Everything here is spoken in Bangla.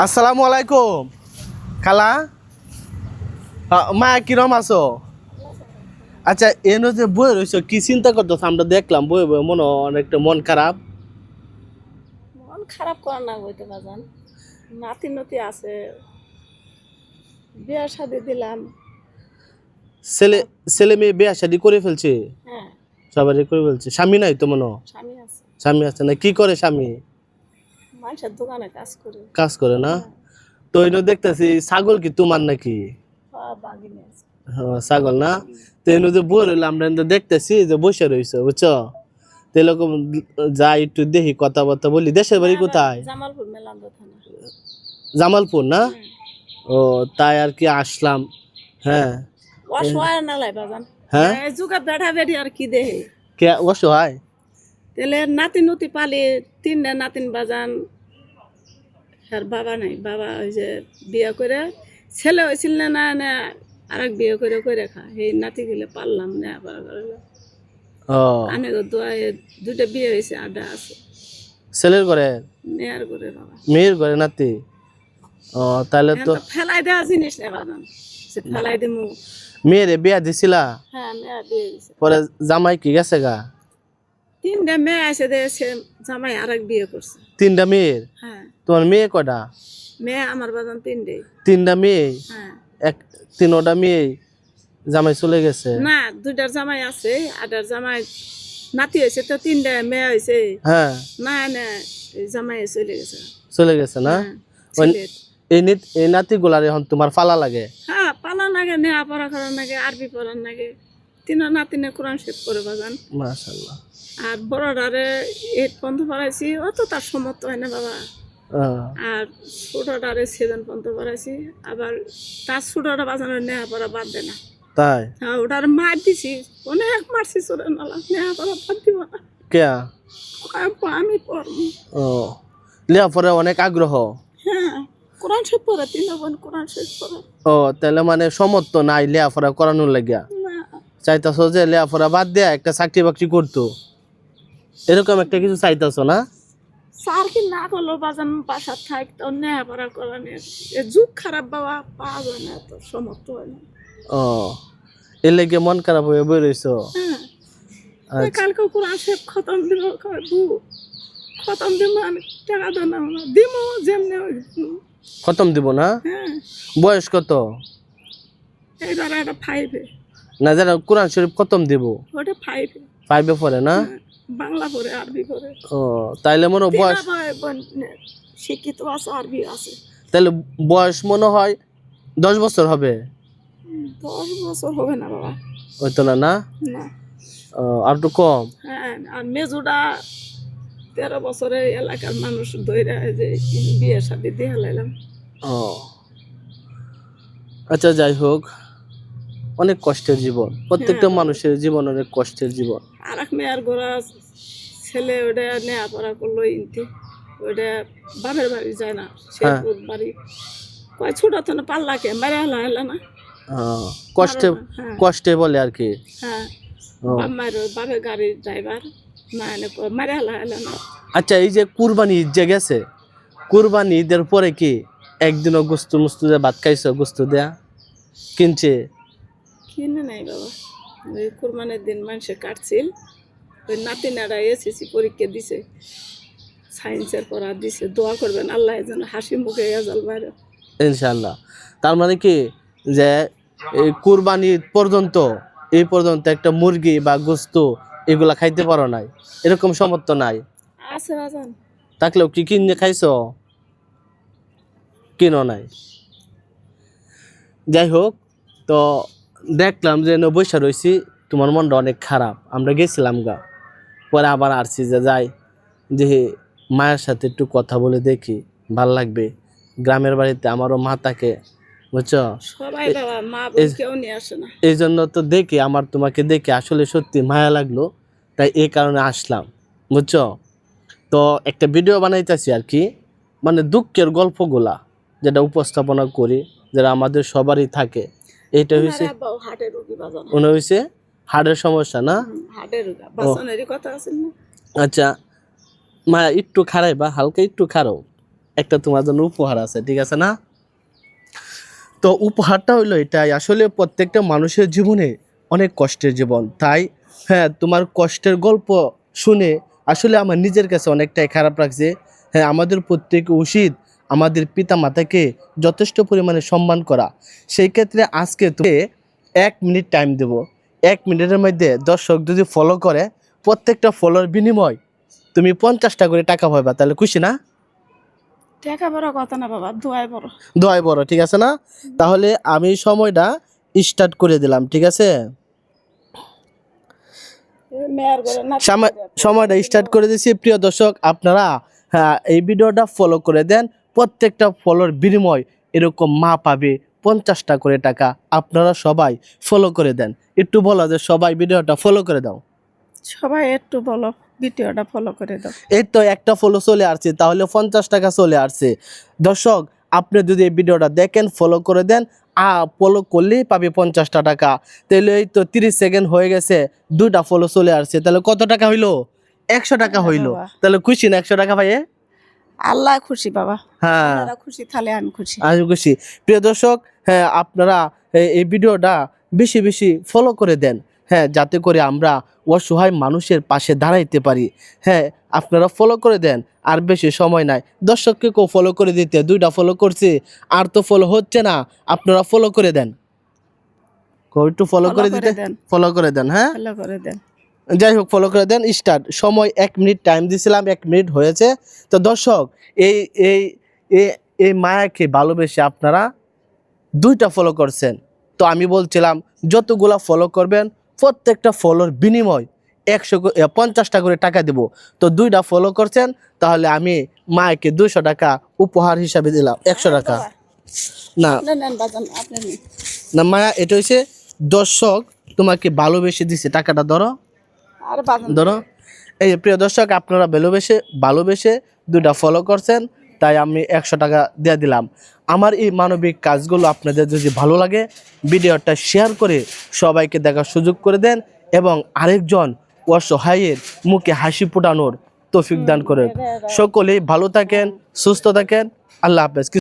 আসসালামু আলাইকুম খালা। মা কিরম আছো? আচ্ছা এনে যে বই রয়েছে কি চিন্তা করতেছ? আমরা দেখলাম বই বই মনে হয় অনেকটা মন খারাপ। মন খারাপ করার না বইতে বাজান, নাতি নতি আছে, বিয়ার শাদি দিলাম। ছেলে ছেলে মেয়ে বিয়ে শাদী করে ফেলছে, হ্যাঁ, সবারই করে ফেলছে। স্বামী নাই তো মনে হয়? স্বামী আছে, স্বামী আছে না? কি করে স্বামী? মানুষের দোকানে কাজ করে। কাজ করে না? হ্যাঁ, তো এনে দেখতেছি ছাগল কি তোমার নাকি? বাগিনী আছে। হ্যাঁ, ছাগল না? তো এনে যে বই রইলো আমরা এনে দেখতেছি যে বসে রয়েছে বুঝছো। তো এরকম যাই একটু দেখি কথাবার্তা বলি। দেশের বাড়ি কোথায়? জামালপুর মেলান্দ থানা। জামালপুর না? হুম। ও তাই আর কি আসলাম। হ্যাঁ অসহায় না লাই বাজান, হ্যাঁ এই যুগে বেড়া বেড়ি আর কি দেহে। কে অসহায়? তাহলে নাতি নতি পালি, তিনটা নাতিন বাজান। আর বাবা নাই, বাবা ওই যে বিয়ে করে ছেলে হয়েছিল না না আরেক বিয়ে করে করে খা, এই নাতি গেলে পারলাম না আবার। ও আমি দোয়ায় দুইটা বিয়ে হয়েছে, আড্ডা আছে, ছেলের ঘরে? নেয়ার করে বাবা। মেয়ের ঘরে নাতি? ও তাহলে এখন তো তো ফেলাই দেওয়া জিনিস নেই বাজান, সে ফেলাই দিমু। মেয়েরে বিয়া দিছিলা? হ্যাঁ, মেয়া বিয়ে দিছে। পরে জামাই কি গেছে গা? তিনটা মেয়ে আছে দে, সে জামাই আরেক বিয়ে করছে। তিনটা মেয়ের? হ্যাঁ, তোমার মেয়ে কটা? মেয়ে আমার বাজান তিনটে। তিনটা মেয়ে? হ্যাঁ, এক তিনোটা মেয়ে জামাই চলে গেছে? না দুইটার জামাই আছে, আটার জামাই নাতি হয়েছে, তো তিনটা মেয়ে হয়েছে। হ্যাঁ না না, এই জামাই চলে গেছে। চলে গেছে না? হ্যাঁ, ছেলের। এই নাতি গুলার এখন তোমার ফালা লাগে? হ্যাঁ, পালা লাগে, নেওয়া পড়া করার লাগে, আরবি পড়ার লাগে। তিন নাতিনে কোরআন শেখ করে বাজান। মাশাআল্লাহ। আর বড়টারে 8 পর্যন্ত পড়াইছি, অত তার সমর্থ হয় না বাবা। আর ছোটটারে 7 পর্যন্ত পড়াইছি। আবার তার ছোটটা বাজানোর নেওয়া পড়া বাদ দেয় না। তাই? হ্যাঁ, ওটার মার দিছি, অনেক মারছি ছোটের নালা, নেওয়া পড়া বাদ দিব না। কে? আমি পড়ব। ও লেখাপড়ে অনেক আগ্রহ? হ্যাঁ, কোরআন শেখ পড়ে, 3 বোন কোরআন শেখ পড়ে। ও তাহলে মানে সমর্থ নাই লেখাপড়া করানোর লাগিয়া? না, চাইতাছো যে লেখাপড়া বাদ দিয়া একটা চাকরি বাকরি করতো, এরকম একটা কিছু চাইতাছো না? স্যার কি না করলো বাজান, বাসার থাক তো নেওয়া পড়া করা নিয়ে। এ যুগ খারাপ বাবা, পাওয়া যায় না, তো সমর্থ হয় না। ও এর লেগে মন খারাপ হয়ে বই রইছো? হ্যাঁ, আচ্ছা। কালকে কোরআন শেখ খতম দিব, বু খতম দিব, আমি টাকা দেন না দিব যেমনি। খতম দিব না? হ্যাঁ, বয়স কত? এইবার একটা 5-এ। না যারা কোরআন শরীফ খতম দিব? ওটা 5-এ। 5-এ পড়ে না? বাংলা পড়ে, আরবি পড়ে। ও তাইলে মনে হয় বয়স, শিক্ষিত আছে, আরবি আছে। তাহলে বয়স মনে হয় 10 বছর হবে? 10 বছর হবে না বাবা। হইতো না না? না। আর একটু কম? হ্যাঁ, আর মেজুটা 13 বছরে এলাকার মানুষ দইরা যে বিয়ে শাদি দিয়ে লাইলাম। ও আচ্ছা যাই হোক, অনেক কষ্টের জীবন, প্রত্যেকটা মানুষের জীবন অনেক কষ্টের জীবন। আর এক মেয়ের গোড়া ছেলে, ওটা নেওয়া পড়া করলো ইনতে, ওটা বাপের বাড়ি যায় না, শেরপুর বাড়ি। কয় ছোট তো না, পাল্লাকে মেরে হলো না। কষ্টে হ্যাঁ, কষ্টে বলে আর কি। হ্যাঁ, ও, বাপের গাড়ির ড্রাইভার, না এনে মেরে হলো না। আচ্ছা এই যে কুরবানি ঈদ যে গেছে, কুরবানি ঈদের পরে কি একদিনও গোস্ত মুস্ত দিয়ে ভাত খাইছো? গোস্ত দেয়া কিনছে? কিনে নাই বাবা, ওই কোরবানের দিন মানুষে কাটছিল। ওই নাতিনারা এসেছি পরীক্ষা দিছে, সায়েন্সের পড়া দিছে, দোয়া করবেন আল্লাহ যেন হাসি মুখে এজাল বাইরে। ইনশাল্লাহ। তার মানে কি যে এই কুরবানি পর্যন্ত, এই পর্যন্ত একটা মুরগি বা গোস্ত এগুলা খাইতে পারো নাই, এরকম সামর্থ্য নাই? আছে বাজান। থাকলেও কি কিনে খাইছো? কিনো নাই? যাই হোক, তো দেখলাম যে বৈশা রয়েছি, তোমার মনটা অনেক খারাপ। আমরা গেছিলাম গা, পরে আবার আসছি যে যাই যে মায়ের সাথে একটু কথা বলে দেখি, ভাল লাগবে। গ্রামের বাড়িতে আমারও মা থাকে বুঝছো। সবাই বাবা, মা বোন কেউ নিয়ে আসে না। এই জন্য তো দেখি, আমার তোমাকে দেখে আসলে সত্যি মায়া লাগলো, তাই এই কারণে আসলাম বুঝছো। তো একটা ভিডিও বানাইতেছি আর কি, মানে দুঃখের গল্পগুলা যেটা উপস্থাপনা করি, যেটা আমাদের সবারই থাকে। এইটা হয়েছে, হার্টের রোগী বাজান, মনে হয়েছে হার্টের সমস্যা না? হার্টের রোগী বাসনেরই কথা আছে না। আচ্ছা মা একটু খারাই বা হালকা একটু খারাও, একটা তোমার জন্য উপহার আছে, ঠিক আছে না? তো উপহারটা হইলো এটাই, আসলে প্রত্যেকটা মানুষের জীবনে অনেক কষ্টের জীবন, তাই হ্যাঁ তোমার কষ্টের গল্প শুনে আসলে আমার নিজের কাছে অনেকটাই খারাপ লাগছে। হ্যাঁ, আমাদের প্রত্যেক উচিত আমাদের পিতা মাতাকে যথেষ্ট পরিমাণে সম্মান করা। সেই ক্ষেত্রে আজকে তুমি 1 মিনিট টাইম দেব। 1 মিনিটের মধ্যে দর্শক যদি ফলো করে, প্রত্যেকটা ফলোর বিনিময় তুমি 50টা করে টাকা পাবা, তাহলে খুশি না? টাকা বড় কথা না বাবা, দোয়াই বড়। দোয়াই বড়, ঠিক আছে না? তাহলে আমি সময়টা স্টার্ট করে দিলাম, ঠিক আছে? মেয়ের ঘরে নাতি সময়টা স্টার্ট করে দিয়েছি। প্রিয় দর্শক, আপনারা হ্যাঁ এই ভিডিওটা ফলো করে দেন। প্রত্যেকটা ফলোর বিনিময় এরকম মা পাবে 50টা করে টাকা। আপনারা সবাই ফলো করে দেন। একটু বলো যে সবাই ভিডিওটা ফলো করে দাও। সবাই একটু বলো, ভিডিওটা ফলো করে দাও। এই তো একটা ফলো চলে আসছে, তাহলে 50 টাকা চলে আসছে। দর্শক, আপনি যদি এই ভিডিওটা দেখেন, ফলো করে দেন, ফলো করলেই পাবে 50টা টাকা। তাহলে এই তো 30 সেকেন্ড হয়ে গেছে, 2টা ফলো চলে আসছে, তাহলে কত টাকা হইলো? 100 টাকা হইলো। বাবা। তাহলে খুশি না 100 টাকা পাইয়ে? আল্লাহ খুশি বাবা, হ্যাঁ, আপনারা খুশি তাহলে আমি খুশি। আমি খুশি। প্রিয় দর্শক, হ্যাঁ আপনারা এই ভিডিওটা বেশি বেশি ফলো করে দেন, হ্যাঁ যাতে করে আমরা অসহায় মানুষের পাশে দাঁড়াইতে পারি। হ্যাঁ, আপনারা ফলো করে দেন, আর বেশি সময় নাই। দর্শককে কেউ ফলো করে দিতে, 2টা ফলো করছে, আর তো ফলো হচ্ছে না। আপনারা ফলো করে দেন, একটু ফলো করে দিতে, ফলো করে দেন। হ্যাঁ, ফলো করে দেন। যাই হোক, ফলো করে দেন। স্টার্ট সময় 1 মিনিট টাইম দিয়েছিলাম, 1 মিনিট হয়েছে। তো দর্শক, এই এই এই- এই মায়াকে ভালোবেসে আপনারা 2টা ফলো করছেন। তো আমি বলছিলাম যতগুলা ফলো করবেন, প্রত্যেকটা ফলোর বিনিময় 50টা করে টাকা দেব। তো 2টা ফলো করছেন, তাহলে আমি মায়াকে 200 টাকা উপহার হিসাবে দিলাম। 100 টাকা না আপনি নেন বাজান, আপনি নেন। না মায়া, এটা হচ্ছে দর্শক তোমাকে ভালোবেসে দিছে, টাকাটা ধরো, আর বাজান ধরো। এই যে প্রিয় দর্শক, আপনারা ভালোবেসে 2টা ফলো করছেন, তাই আমি 100 টাকা দিয়ে দিলাম। আমার এই মানবিক কাজগুলো আপনাদের যদি ভালো লাগে, ভিডিওটা শেয়ার করে সবাইকে দেখার সুযোগ করে দেন, এবং আরেকজন অসহায়ের মুখে হাসি ফোটানোর তৌফিক দান করেন। সকলেই ভালো থাকেন, সুস্থ থাকেন। আল্লাহ হাফেজ।